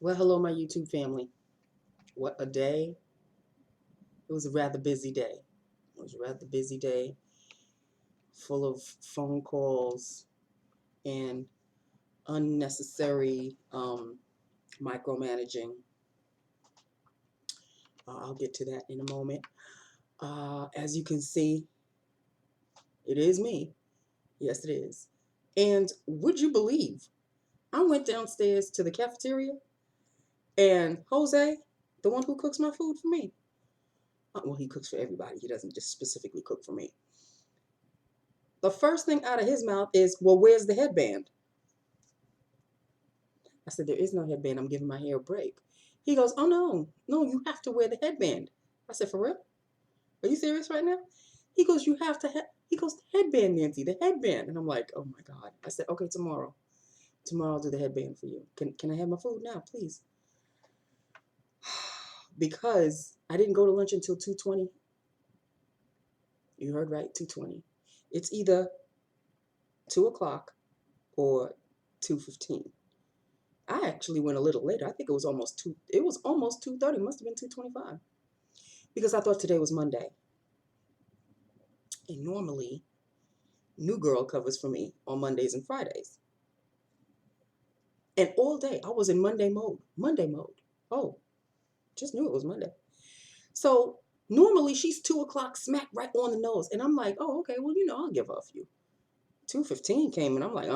Well, hello, my YouTube family. What a day. It was a rather busy day. It was a rather busy day, full of phone calls and unnecessary micromanaging. I'll get to that in a moment. As you can see, it is me. Yes, it is. And would you believe, I went downstairs to the cafeteria and Jose, the one who cooks my food for me, well, he cooks for everybody. He doesn't just specifically cook for me. The first thing out of his mouth is, well, where's the headband? I said, there is no headband. I'm giving my hair a break. He goes, oh, no, you have to wear the headband. I said, for real? Are you serious right now? He goes, you have to, he goes, the headband, Nancy, the headband. And I'm like, oh my God. I said, okay, tomorrow. Tomorrow I'll do the headband for you. Can I have my food now, please? Because I didn't go to lunch until 2:20. You heard right, 2:20. It's either 2 o'clock or 2:15. I actually went a little later. I think it was almost 2:30. It must have been 2:25. Because I thought today was Monday. And normally, New Girl covers for me on Mondays and Fridays. And all day, I was in Monday mode. Monday mode. Oh, just knew it was Monday. So normally, she's 2 o'clock smack right on the nose. And I'm like, oh, okay, well, I'll give her a few. 2:15 came and I'm like,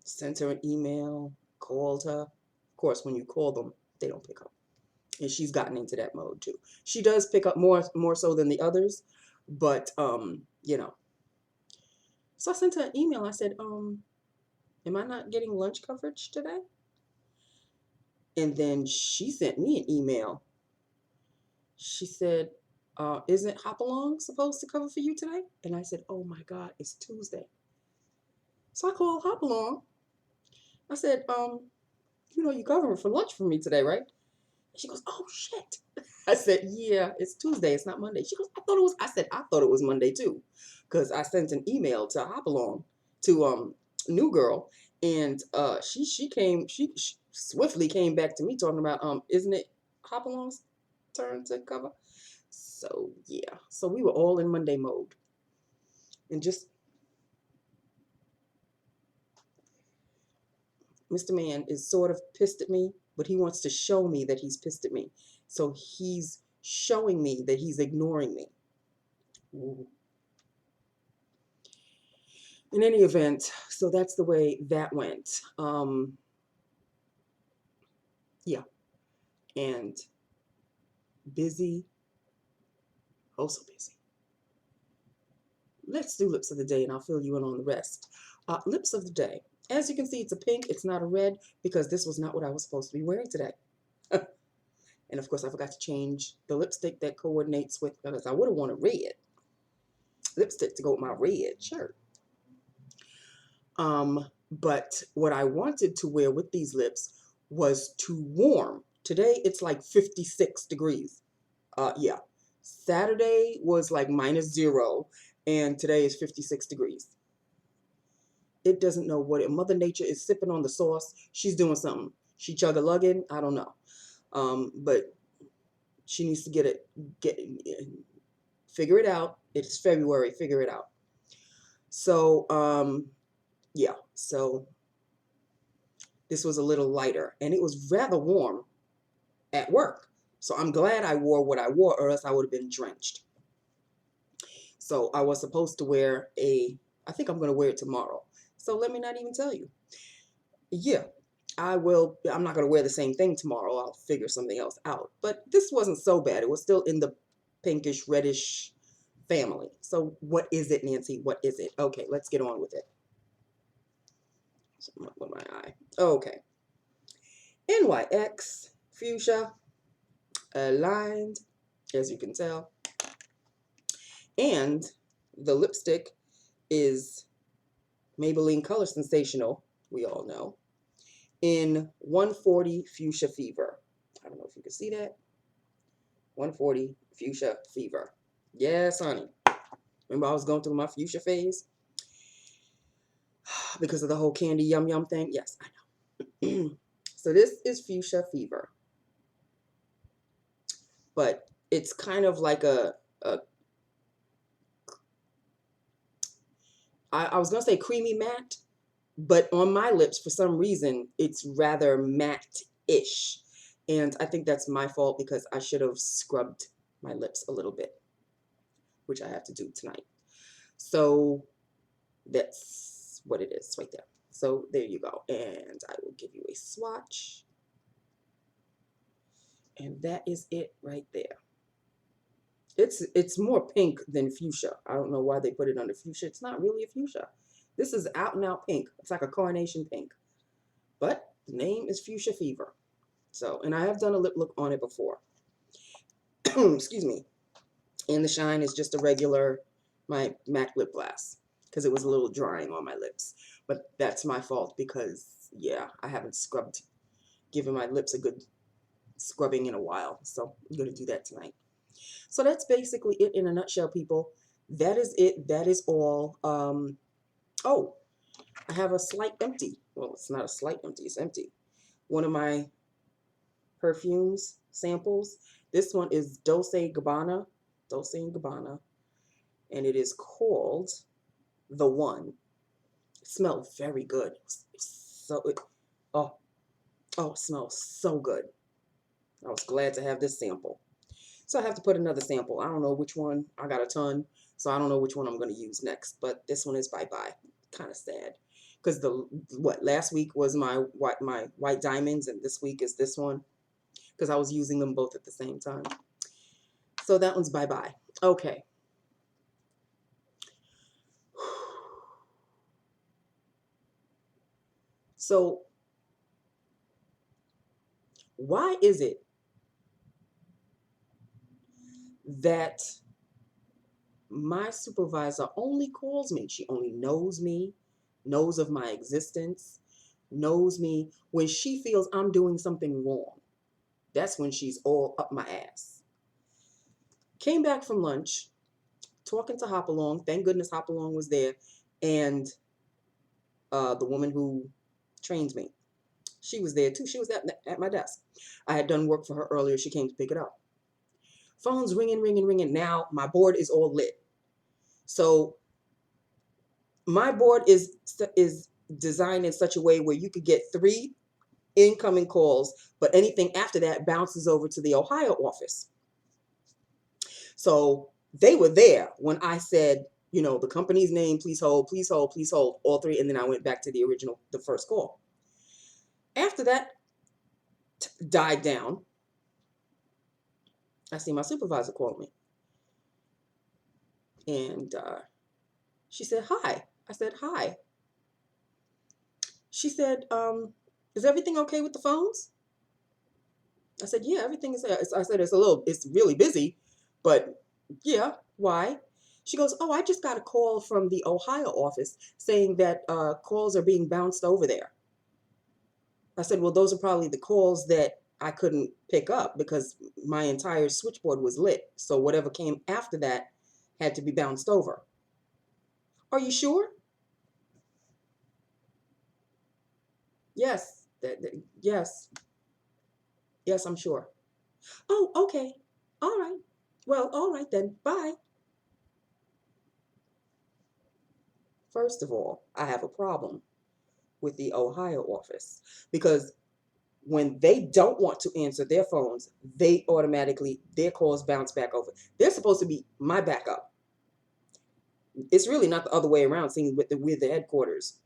sent her an email, called her. Of course, when you call them, they don't pick up. And she's gotten into that mode too. She does pick up more so than the others, but So I sent her an email. I said, am I not getting lunch coverage today? And then she sent me an email. She said, isn't Hopalong supposed to cover for you today? And I said, oh my God, it's Tuesday. So I called Hopalong. I said, you covering for lunch for me today, right? She goes, oh shit. I said, yeah, it's Tuesday. It's not Monday. She goes, I said, I thought it was Monday too. Because I sent an email to Hopalong, to New Girl. And she swiftly came back to me talking about, isn't it Hopalong's turn to cover? So yeah. So we were all in Monday mode. And just Mr. Man is sort of pissed at me, but he wants to show me that he's pissed at me. So he's showing me that he's ignoring me. Ooh. In any event, so that's the way that went. Yeah. And busy. Oh, so busy. Let's do lips of the day and I'll fill you in on the rest. Lips of the day. As you can see, it's a pink. It's not a red because this was not what I was supposed to be wearing today. And of course, I forgot to change the lipstick that coordinates with, because I would have wanted red lipstick to go with my red shirt. But what I wanted to wear with these lips was too warm. Today, it's like 56 degrees. Yeah. Saturday was like -0, and today is 56 degrees. It doesn't know what it. Mother Nature is sipping on the sauce. She's doing something. She chug-a-lugging. I don't know. But she needs to figure it out. It's February. Figure it out. So, yeah. So this was a little lighter, and it was rather warm at work. So I'm glad I wore what I wore, or else I would have been drenched. So I was supposed to wear I think I'm going to wear it tomorrow. So let me not even tell you. Yeah, I will. I'm not going to wear the same thing tomorrow. I'll figure something else out. But this wasn't so bad. It was still in the pinkish, reddish family. So what is it, Nancy? What is it? Okay, let's get on with it. Something up with my eye. Okay. NYX Fuchsia aligned, as you can tell. And the lipstick is Maybelline Color Sensational, we all know, in 140 Fuchsia Fever. I don't know if you can see that. 140 Fuchsia Fever. Yes, honey. Remember I was going through my fuchsia phase? Because of the whole candy yum yum thing? Yes, I know. So this is Fuchsia Fever, but it's kind of like a I was gonna say creamy matte, but on my lips, for some reason, it's rather matte-ish. And I think that's my fault because I should have scrubbed my lips a little bit, which I have to do tonight. So that's what it is right there. So there you go. And I will give you a swatch. And that is it right there. It's more pink than fuchsia. I don't know why they put it under fuchsia. It's not really a fuchsia. This is out and out pink. It's like a carnation pink. But the name is Fuchsia Fever. So, and I have done a lip look on it before. Excuse me. And the shine is just a regular, my MAC lip glass. Because it was a little drying on my lips. But that's my fault because, yeah, I haven't scrubbed, given my lips a good scrubbing in a while. So I'm going to do that tonight. So that's basically it in a nutshell, people. That is it. That is all. Oh, I have a slight empty. Well, it's not a slight empty. It's empty. One of my perfumes samples. This one is Dolce & Gabbana. Dolce & Gabbana. And it is called The One. It smells very good. Oh, it smells so good. I was glad to have this sample. So I have to put another sample. I don't know which one. I got a ton. So I don't know which one I'm going to use next. But this one is bye-bye. Kind of sad. Because last week was my white diamonds. And this week is this one. Because I was using them both at the same time. So that one's bye-bye. Okay. So why is it that my supervisor only calls me? She only knows me, knows of my existence, knows me when she feels I'm doing something wrong. That's when she's all up my ass. Came back from lunch, talking to Hopalong. Thank goodness Hopalong was there. And the woman who trains me, she was there too. She was at my desk. I had done work for her earlier. She came to pick it up. Phone's ringing, ringing, ringing. Now my board is all lit. So my board is designed in such a way where you could get 3 incoming calls, but anything after that bounces over to the Ohio office. So they were there when I said, you know, the company's name, please hold, please hold, please hold, all 3. And then I went back to the first call. After that died down, I see my supervisor call me. And she said, hi. I said, hi. She said, is everything okay with the phones? I said, yeah, everything is there. I said, it's really busy, but yeah, why? She goes, oh, I just got a call from the Ohio office saying that calls are being bounced over there. I said, well, those are probably the calls that I couldn't pick up because my entire switchboard was lit. So whatever came after that had to be bounced over. Are you sure? Yes. Yes. Yes, I'm sure. Oh, okay. All right. Well, all right then. Bye. First of all, I have a problem with the Ohio office because when they don't want to answer their phones, their calls bounce back over. They're supposed to be my backup. It's really not the other way around, seeing with the headquarters.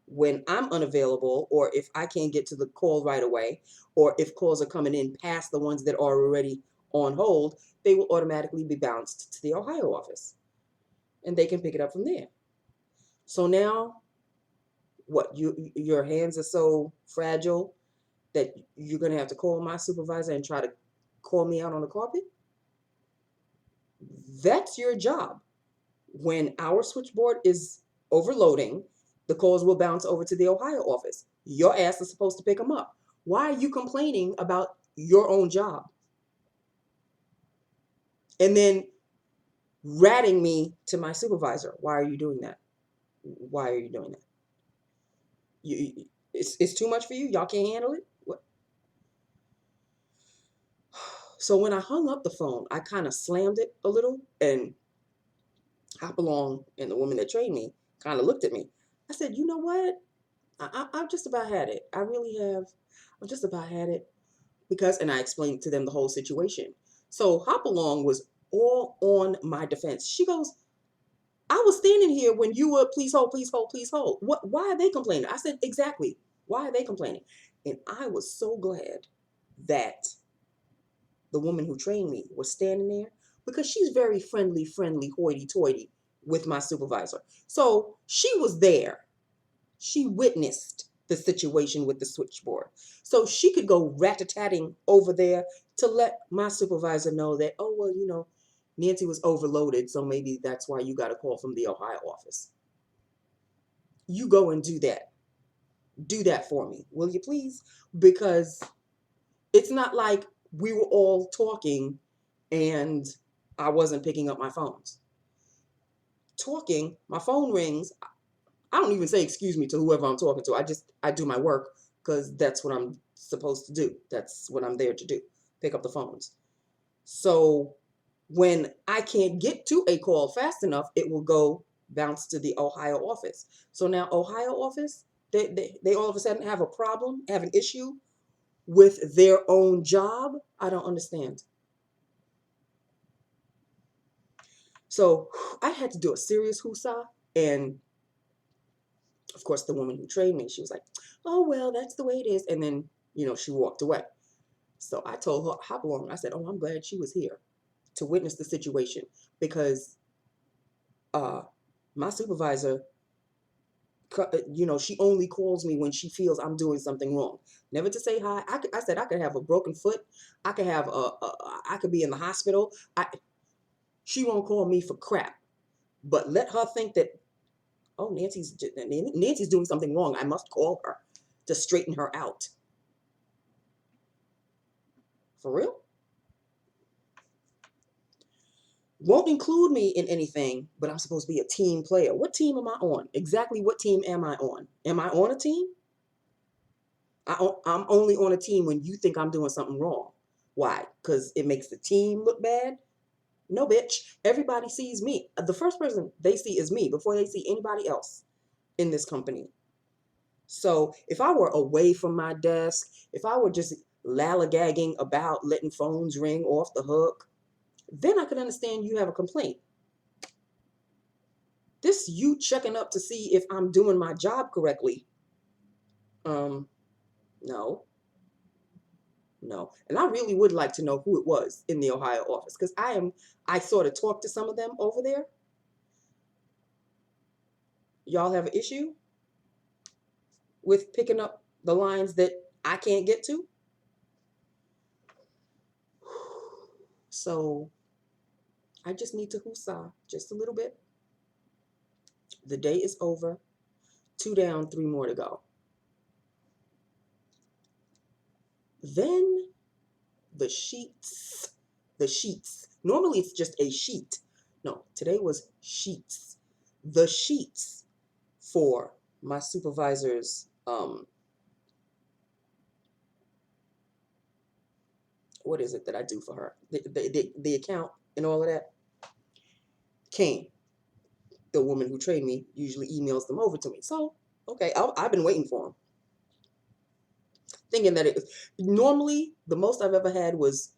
When I'm unavailable, or if I can't get to the call right away, or if calls are coming in past the ones that are already on hold, they will automatically be bounced to the Ohio office. And they can pick it up from there. So now, your hands are so fragile that you're going to have to call my supervisor and try to call me out on the carpet? That's your job. When our switchboard is overloading, the calls will bounce over to the Ohio office. Your ass is supposed to pick them up. Why are you complaining about your own job? And then ratting me to my supervisor. Why are you doing that? Why are you doing that? It's too much for you? Y'all can't handle it? What? So when I hung up the phone, I kind of slammed it a little, and Hopalong and the woman that trained me kind of looked at me. I said, you know what? I've just about had it. I really have. I've just about had it. Because, and I explained to them the whole situation. So Hopalong was all on my defense. She goes, I was standing here when you were, please hold, please hold, please hold. What? Why are they complaining? I said, exactly. Why are they complaining? And I was so glad that the woman who trained me was standing there, because she's very friendly, hoity-toity with my supervisor. So she was there. She witnessed the situation with the switchboard. So she could go rat-a-tatting over there to let my supervisor know that, oh, well, Nancy was overloaded, so maybe that's why you got a call from the Ohio office. You go and do that. Do that for me, will you please? Because it's not like we were all talking and I wasn't picking up my phones. Talking, my phone rings. I don't even say excuse me to whoever I'm talking to. I do my work because that's what I'm supposed to do. That's what I'm there to do. Pick up the phones. So when I can't get to a call fast enough, it will go bounce to the Ohio office. So now Ohio office, they all of a sudden have a problem, have an issue with their own job. I don't understand. So I had to do a serious hoosah, and of course, the woman who trained me, she was like, oh, well, that's the way it is. And then, she walked away. So I told her, hop along. I said, oh, I'm glad she was here to witness the situation, because my supervisor, she only calls me when she feels I'm doing something wrong. Never to say hi. I said I could have a broken foot. I could have I could be in the hospital. She won't call me for crap. But let her think that, oh, Nancy's doing something wrong. I must call her to straighten her out. For real? Won't include me in anything, but I'm supposed to be a team player. What team am I on? Exactly what team am I on? Am I on a team? I'm only on a team when you think I'm doing something wrong. Why? Because it makes the team look bad? No, bitch. Everybody sees me. The first person they see is me before they see anybody else in this company. So if I were away from my desk, if I were just lallygagging about letting phones ring off the hook, then I could understand you have a complaint. This you checking up to see if I'm doing my job correctly. No. No. And I really would like to know who it was in the Ohio office, because I sort of talked to some of them over there. Y'all have an issue with picking up the lines that I can't get to? So I just need to hoosah just a little bit. The day is over. 2 down, 3 more to go. Then the sheets. The sheets. Normally it's just a sheet. No, today was sheets. The sheets for my supervisor's, what is it that I do for her? The account and all of that came. The woman who trained me usually emails them over to me. So, okay, I've been waiting for them. Thinking that it was, normally the most I've ever had was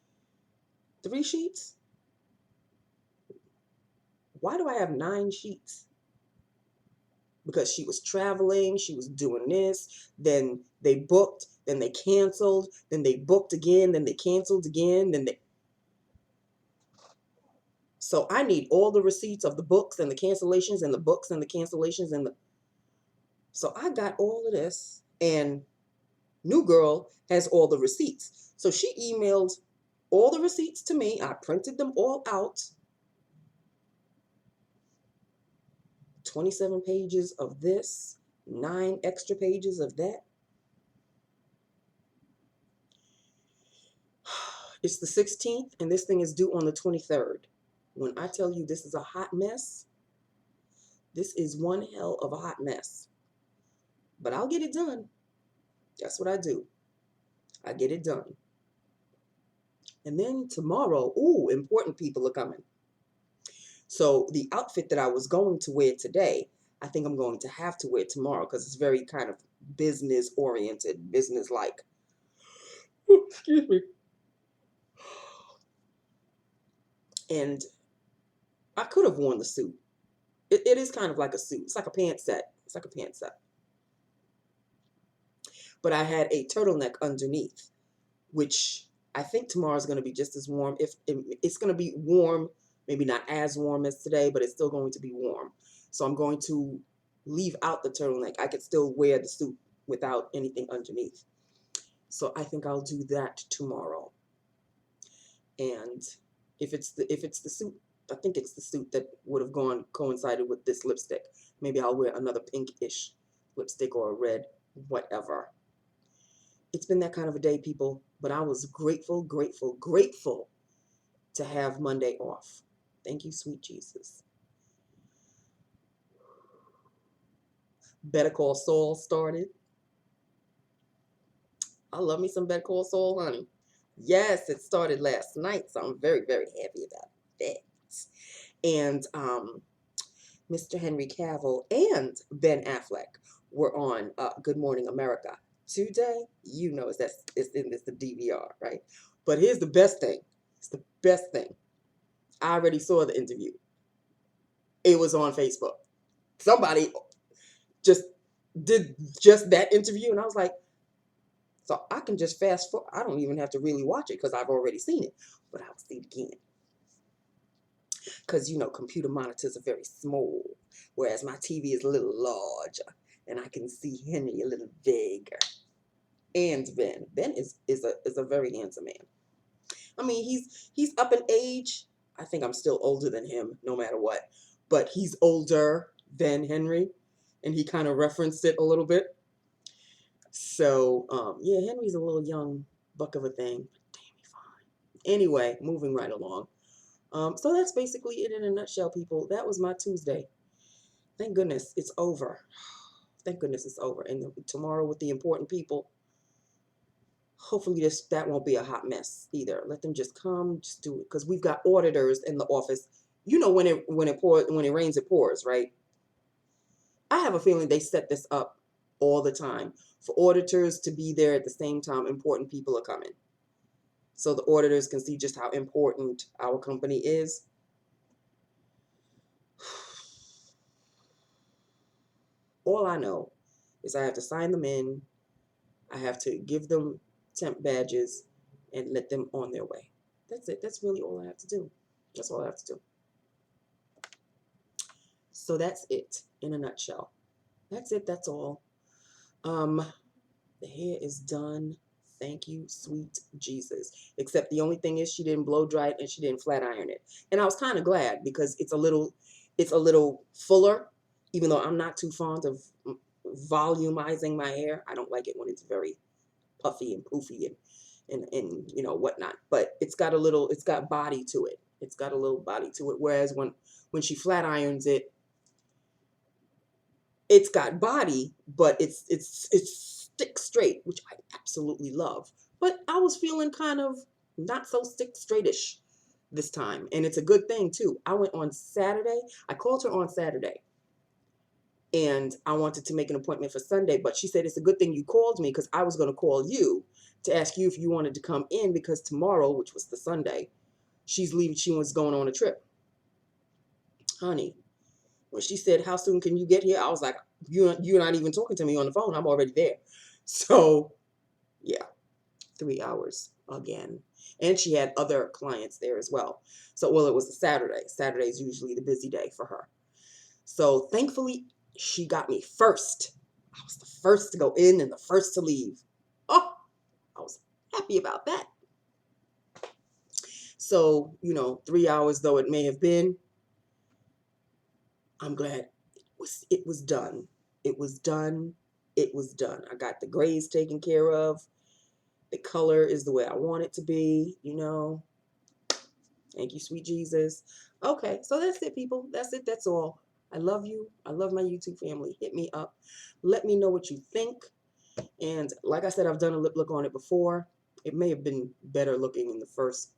3 sheets. Why do I have 9 sheets? Because she was traveling, she was doing this, then they booked, then they canceled, then they booked again, then they canceled again, So I need all the receipts of the books and the cancellations and the books and the cancellations so I got all of this, and new girl has all the receipts. So she emailed all the receipts to me. I printed them all out. 27 pages of this, 9 extra pages of that. It's the 16th, and this thing is due on the 23rd. When I tell you this is a hot mess, this is one hell of a hot mess. But I'll get it done. That's what I do. I get it done. And then tomorrow, ooh, important people are coming. So the outfit that I was going to wear today, I think I'm going to have to wear tomorrow because it's very kind of business oriented, business like. Excuse me. And I could have worn the suit. It is kind of like a suit. It's like a pant set. It's like a pant set. But I had a turtleneck underneath, which I think tomorrow is going to be just as warm. If it's going to be warm, maybe not as warm as today, but it's still going to be warm. So I'm going to leave out the turtleneck. I could still wear the suit without anything underneath. So I think I'll do that tomorrow. And if it's the suit, I think it's the suit that would have coincided with this lipstick. Maybe I'll wear another pinkish lipstick or a red, whatever. It's been that kind of a day, people, but I was grateful, grateful, grateful to have Monday off. Thank you, sweet Jesus. Better Call Saul started. I love me some Better Call Saul, honey. Yes, it started last night, so I'm very, very happy about that. And Mr. Henry Cavill and Ben Affleck were on Good Morning America today. You know, it's the DVR, right? But here's the best thing. It's the best thing. I already saw the interview. It was on Facebook. Somebody just did just that interview, and I was like, so I can just fast forward. I don't even have to really watch it because I've already seen it, but I'll see it again. Because, you know, computer monitors are very small, whereas my TV is a little larger, and I can see Henry a little bigger. And Ben. Ben is a very handsome man. I mean, he's up in age. I think I'm still older than him, no matter what. But he's older than Henry, and he kind of referenced it a little bit. So, yeah, Henry's a little young buck of a thing. Damn, he's fine. Anyway, moving right along. So that's basically it in a nutshell, people. That was my Tuesday. Thank goodness it's over. Thank goodness it's over. And tomorrow with the important people, hopefully that won't be a hot mess either. Let them just come, just do it. Because we've got auditors in the office. You know, when it rains, it pours, right? I have a feeling they set this up all the time for auditors to be there at the same time important people are coming. So the auditors can see just how important our company is. All I know is I have to sign them in. I have to give them temp badges and let them on their way. That's it. That's really all I have to do. That's all I have to do. So that's it in a nutshell. That's it. That's all. The hair is done. Thank you, sweet Jesus. Except the only thing is she didn't blow dry it and she didn't flat iron it. And I was kind of glad because it's a little fuller, even though I'm not too fond of volumizing my hair. I don't like it when it's very puffy and poofy and you know whatnot. But it's got body to it. It's got a little body to it. Whereas when she flat irons it, it's got body, but it's stick straight, which I absolutely love. But I was feeling kind of not so stick straightish this time, and it's a good thing too. I went on Saturday. I called her on Saturday, and I wanted to make an appointment for Sunday, but she said it's a good thing you called me because I was going to call you to ask you if you wanted to come in because tomorrow, which was the Sunday, she's leaving. She was going on a trip, honey. When she said, "How soon can you get here?" I was like, "You're not even talking to me on the phone. I'm already there." So, yeah, 3 hours again. And she had other clients there as well. So, well, it was a Saturday. Saturday is usually the busy day for her. So, thankfully, she got me first. I was the first to go in and the first to leave. Oh, I was happy about that. So, 3 hours though it may have been, I'm glad it was done. It was done. It was done. I got the grays taken care of. The color is the way I want it to be, Thank you, sweet Jesus. Okay, so that's it, people. That's it. That's all. I love you. I love my YouTube family. Hit me up. Let me know what you think. And like I said, I've done a lip look on it before. It may have been better looking in the first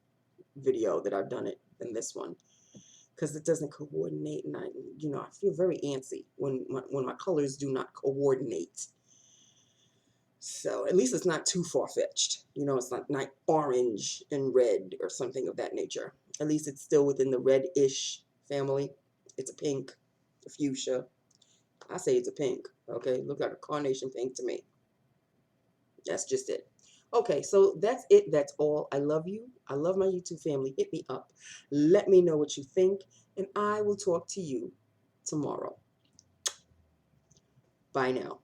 video that I've done it than this one, because it doesn't coordinate, and I feel very antsy when my colors do not coordinate. So at least it's not too far-fetched. It's not orange and red or something of that nature. At least it's still within the red-ish family. It's a pink, a fuchsia. I say it's a pink, okay? Look like a carnation pink to me. That's just it. Okay, so that's it. That's all. I love you. I love my YouTube family. Hit me up. Let me know what you think, and I will talk to you tomorrow. Bye now.